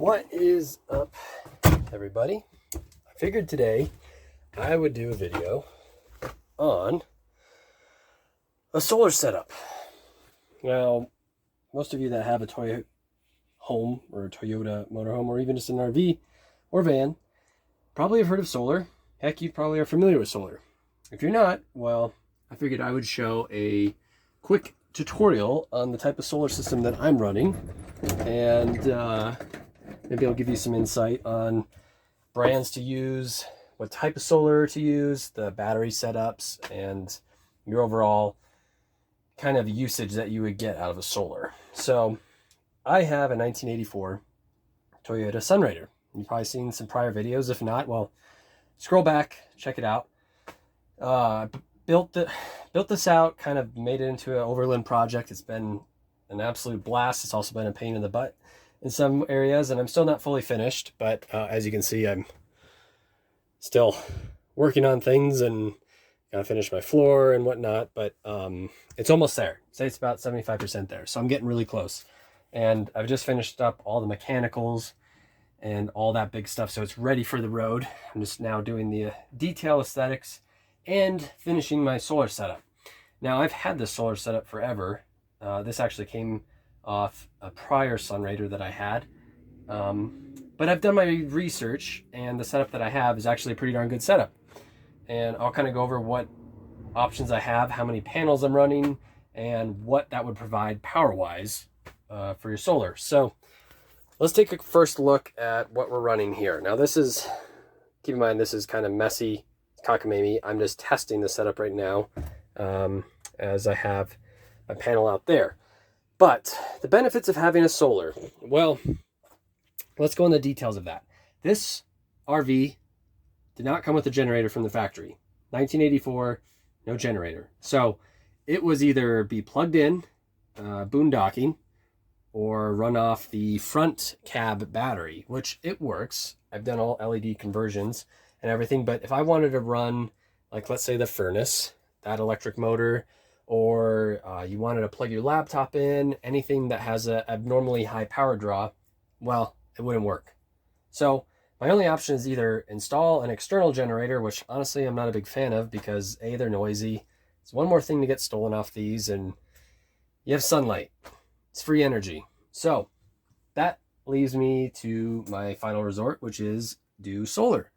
What is up, everybody? I figured today I would do a video on a solar setup. Now, most of you that have a Toyota home or a Toyota motorhome or even just an RV or van probably have heard of solar. Heck, you probably are familiar with solar. If you're not, well, I figured I would show a quick tutorial on the type of solar system that I'm running, and maybe I'll give you some insight on brands to use, what type of solar to use, the battery setups, and your overall kind of usage that you would get out of a solar. So I have a 1984 Toyota Sunrider. You've probably seen some prior videos. If not, well, scroll back, check it out. Built this out, kind of made it into an Overland project. It's been an absolute blast. It's also been a pain in the butt in some areas, and I'm still not fully finished, but as you can see, I'm still working on things and gotta finish my floor and whatnot, but it's almost there. Say it's about 75% there, so I'm getting really close. And I've just finished up all the mechanicals and all that big stuff, so it's ready for the road. I'm just now doing the detail aesthetics and finishing my solar setup. Now, I've had this solar setup forever. This actually came off a prior Sunrider that I had. But I've done my research, and the setup that I have is actually a pretty darn good setup. And I'll kind of go over what options I have, how many panels I'm running, and what that would provide power-wise for your solar. So let's take a first look at what we're running here. Now this is, keep in mind, this is kind of messy, cockamamie. I'm just testing the setup right now as I have my panel out there. But the benefits of having a solar, well, let's go into the details of that. This RV did not come with a generator from the factory. 1984, no generator. So it was either be plugged in, boondocking, or run off the front cab battery, which it works. I've done all LED conversions and everything, but if I wanted to run, like let's say the furnace, that electric motor, or you wanted to plug your laptop in, anything that has a abnormally high power draw, well, it wouldn't work. So my only option is either install an external generator, which honestly I'm not a big fan of because A, they're noisy. It's one more thing to get stolen off these, and you have sunlight. It's free energy. So that leaves me to my final resort, which is do solar.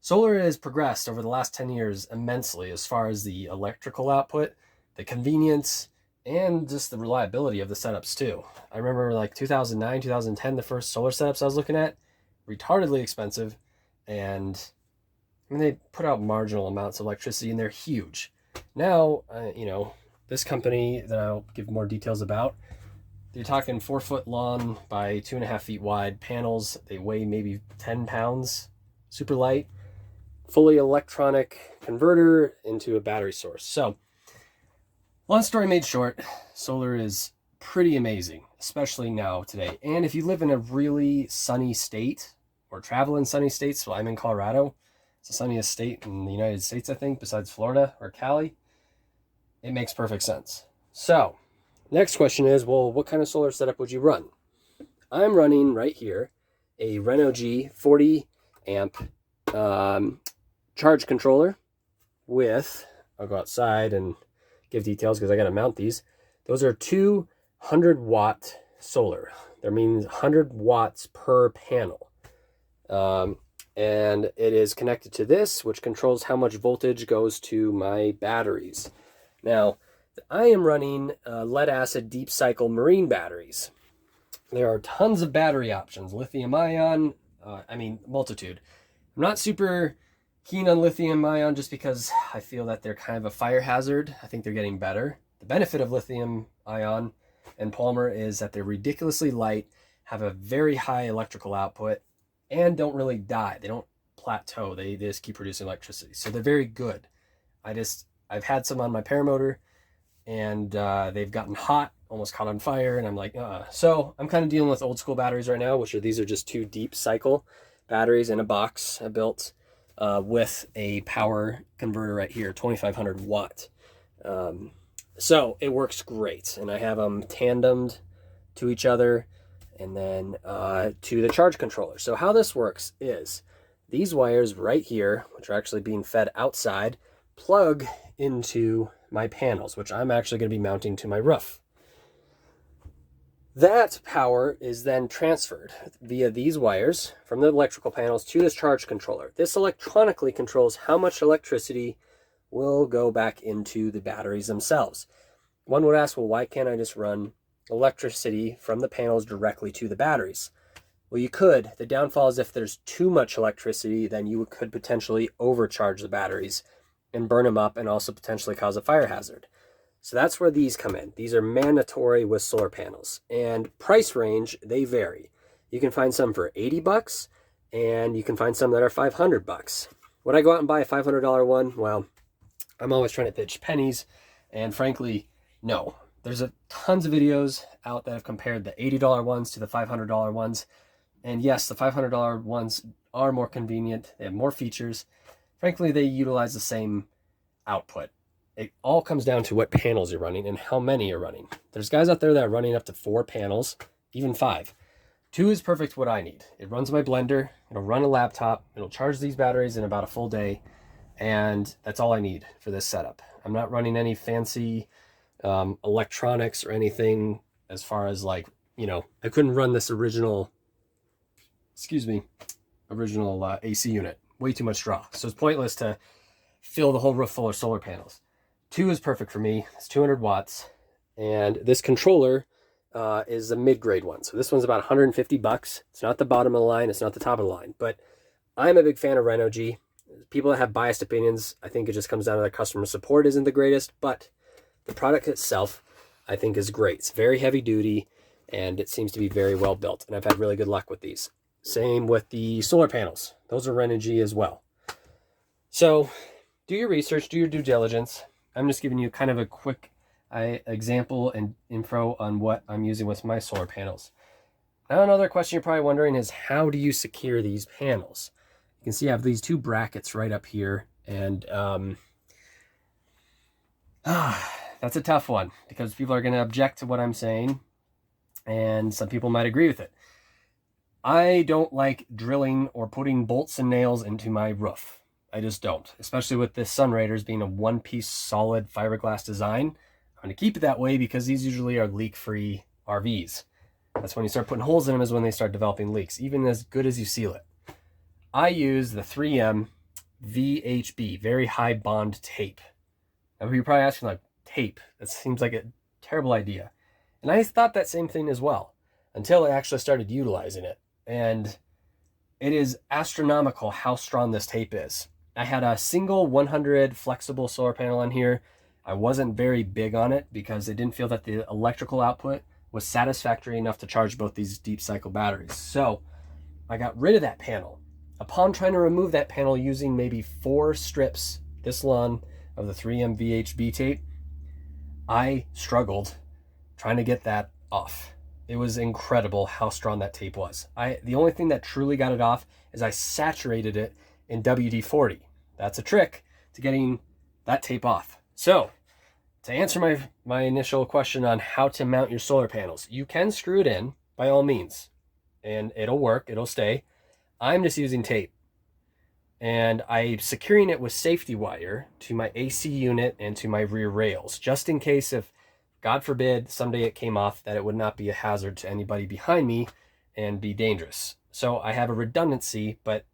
Solar has progressed over the last 10 years immensely as far as the electrical output, the convenience, and just the reliability of the setups too. I remember like 2009, 2010, the first solar setups I was looking at, retardedly expensive, and I mean, they put out marginal amounts of electricity and they're huge. Now, this company that I'll give more details about, they're talking 4-foot long by 2.5 feet wide panels. They weigh maybe 10 pounds, super light, fully electronic converter into a battery source. So, long story made short, solar is pretty amazing, especially now today. And if you live in a really sunny state or travel in sunny states, well, I'm in Colorado. It's the sunniest state in the United States, I think, besides Florida or Cali. It makes perfect sense. So, next question is, well, what kind of solar setup would you run? I'm running right here a Renogy 40 amp charge controller with, I'll go outside and give details because I got to mount these. Those are 200 watt solar. That means 100 watts per panel. And it is connected to this, which controls how much voltage goes to my batteries. Now, I am running lead acid deep cycle marine batteries. There are tons of battery options, lithium ion, multitude. I'm not super keen on lithium ion just because I feel that they're kind of a fire hazard. I think they're getting better. The benefit of lithium ion and polymer is that they're ridiculously light, have a very high electrical output, and don't really die. They don't plateau. They just keep producing electricity. So they're very good. I've had some on my paramotor, and they've gotten hot, almost caught on fire, and I'm like, So I'm kind of dealing with old school batteries right now, these are just 2 deep cycle batteries in a box I built with a power converter right here, 2500 watt. So it works great, and I have them tandemed to each other, and then to the charge controller. So how this works is these wires right here, which are actually being fed outside, plug into my panels, which I'm actually going to be mounting to my roof. That power is then transferred via these wires from the electrical panels to this charge controller. This electronically controls how much electricity will go back into the batteries themselves. One would ask, well, why can't I just run electricity from the panels directly to the batteries? Well, you could. The downfall is if there's too much electricity, then you could potentially overcharge the batteries and burn them up and also potentially cause a fire hazard. So that's where these come in. These are mandatory with solar panels, and price range, they vary. You can find some for 80 bucks and you can find some that are 500 bucks. Would I go out and buy a $500 one? Well, I'm always trying to pitch pennies, and frankly, no. There's tons of videos out that have compared the $80 ones to the $500 ones. And yes, the $500 ones are more convenient. They have more features. Frankly, they utilize the same output. It all comes down to what panels you're running and how many you're running. There's guys out there that are running up to 4 panels, even 5. 2 is perfect what I need. It runs my blender, it'll run a laptop, it'll charge these batteries in about a full day, and that's all I need for this setup. I'm not running any fancy electronics or anything as far as like, you know, I couldn't run this original AC unit. Way too much draw. So it's pointless to fill the whole roof full of solar panels. 2 is perfect for me. It's 200 watts. And this controller is a mid-grade one. So this one's about 150 bucks. It's not the bottom of the line. It's not the top of the line. But I'm a big fan of Renogy. People that have biased opinions, I think it just comes down to their customer support isn't the greatest. But the product itself, I think, is great. It's very heavy duty, and it seems to be very well built. And I've had really good luck with these. Same with the solar panels. Those are Renogy as well. So do your research, do your due diligence. I'm just giving you kind of a quick example and info on what I'm using with my solar panels. Now, another question you're probably wondering is, how do you secure these panels? You can see I have these 2 brackets right up here, and that's a tough one because people are going to object to what I'm saying, and some people might agree with it. I don't like drilling or putting bolts and nails into my roof. I just don't, especially with this Sun Raiders being a one-piece solid fiberglass design. I'm going to keep it that way because these usually are leak-free RVs. That's when you start putting holes in them, is when they start developing leaks, even as good as you seal it. I use the 3M VHB, very high bond tape. Now you're probably asking, like, tape? That seems like a terrible idea. And I thought that same thing as well, until I actually started utilizing it. And it is astronomical how strong this tape is. I had a single 100 flexible solar panel on here. I wasn't very big on it because I didn't feel that the electrical output was satisfactory enough to charge both these deep cycle batteries. So I got rid of that panel. Upon trying to remove that panel using maybe 4 strips this long of the 3M VHB tape, I struggled trying to get that off. It was incredible how strong that tape was. The only thing that truly got it off is I saturated it in WD-40. That's a trick to getting that tape off. So, to answer my initial question on how to mount your solar panels, you can screw it in by all means, and it'll work, it'll stay. I'm just using tape, and I'm securing it with safety wire to my AC unit and to my rear rails, just in case if, God forbid, someday it came off, that it would not be a hazard to anybody behind me and be dangerous. So I have a redundancy, but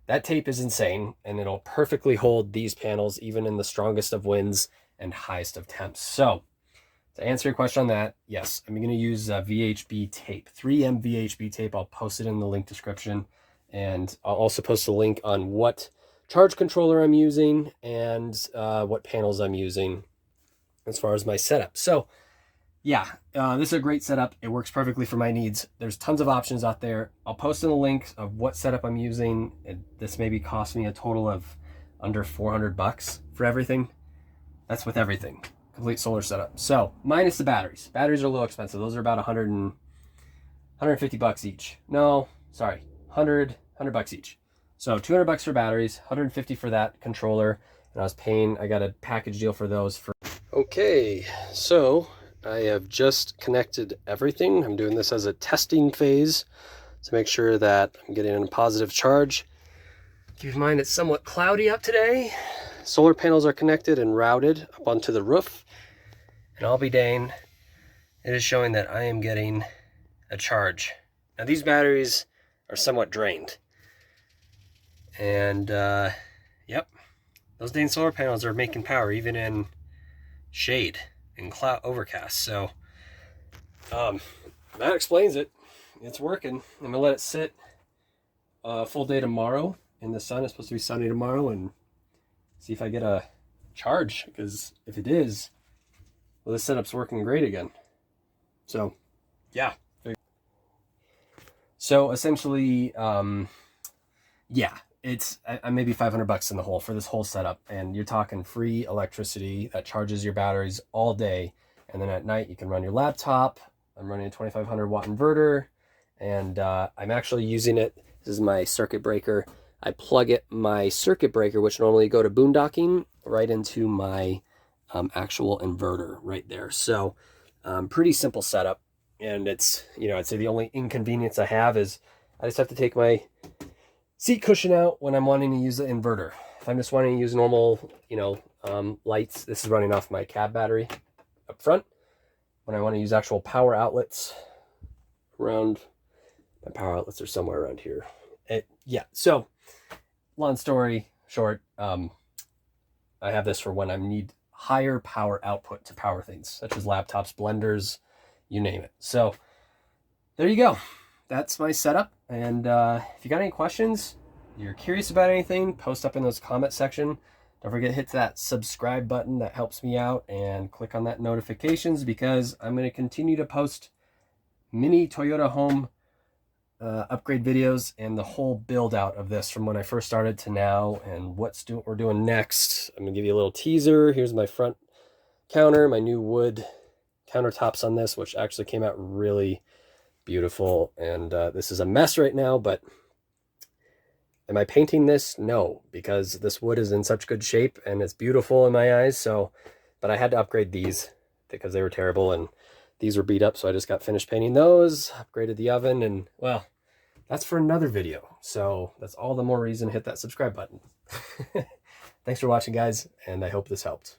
that tape is insane, and it'll perfectly hold these panels even in the strongest of winds and highest of temps. So to answer your question on that, yes, I'm going to use VHB tape, 3M VHB tape. I'll post it in the link description, and I'll also post a link on what charge controller I'm using and what panels I'm using as far as my setup. So yeah, this is a great setup. It works perfectly for my needs. There's tons of options out there. I'll post in the link of what setup I'm using. This maybe cost me a total of under 400 bucks for everything. That's with everything, complete solar setup. So minus the batteries. Batteries are a little expensive. Those are about 150 bucks each. No, sorry, 100 bucks each. So 200 bucks for batteries, 150 for that controller. And I got a package deal for those for. Okay, so I have just connected everything. I'm doing this as a testing phase to make sure that I'm getting a positive charge. Keep in mind it's somewhat cloudy out today. Solar panels are connected and routed up onto the roof. And I'll be dang, it is showing that I am getting a charge. Now these batteries are somewhat drained. And yep, those dang solar panels are making power even in shade and cloud overcast. So that explains it. It's working. I'm gonna let it sit a full day tomorrow in the sun. It's supposed to be sunny tomorrow, and see if I get a charge, because if it is, well, this setup's working great again. So yeah. So essentially, yeah, it's maybe $500 in the hole for this whole setup, and you're talking free electricity that charges your batteries all day, and then at night you can run your laptop. I'm running a 2500 watt inverter, and I'm actually using it. This is my circuit breaker. I plug my circuit breaker, which normally go to boondocking, right into my actual inverter right there. So pretty simple setup, and it's, I'd say the only inconvenience I have is I just have to take my seat cushion out when I'm wanting to use the inverter. If I'm just wanting to use normal, lights, this is running off my cab battery up front. When I want to use actual power outlets, my power outlets are somewhere around here. Yeah, so long story short, I have this for when I need higher power output to power things, such as laptops, blenders, you name it. So there you go. That's my setup. And if you got any questions, you're curious about anything, post up in those comment section. Don't forget to hit that subscribe button. That helps me out, and click on that notifications, because I'm going to continue to post mini Toyota home upgrade videos and the whole build out of this from when I first started to now, and what we're doing next. I'm going to give you a little teaser. Here's my front counter, my new wood countertops on this, which actually came out really beautiful. And this is a mess right now, but am I painting this? No, because this wood is in such good shape and it's beautiful in my eyes. So, but I had to upgrade these because they were terrible, and these were beat up. So I just got finished painting those, upgraded the oven, and well, that's for another video. So that's all the more reason to hit that subscribe button. Thanks for watching, guys, and I hope this helped.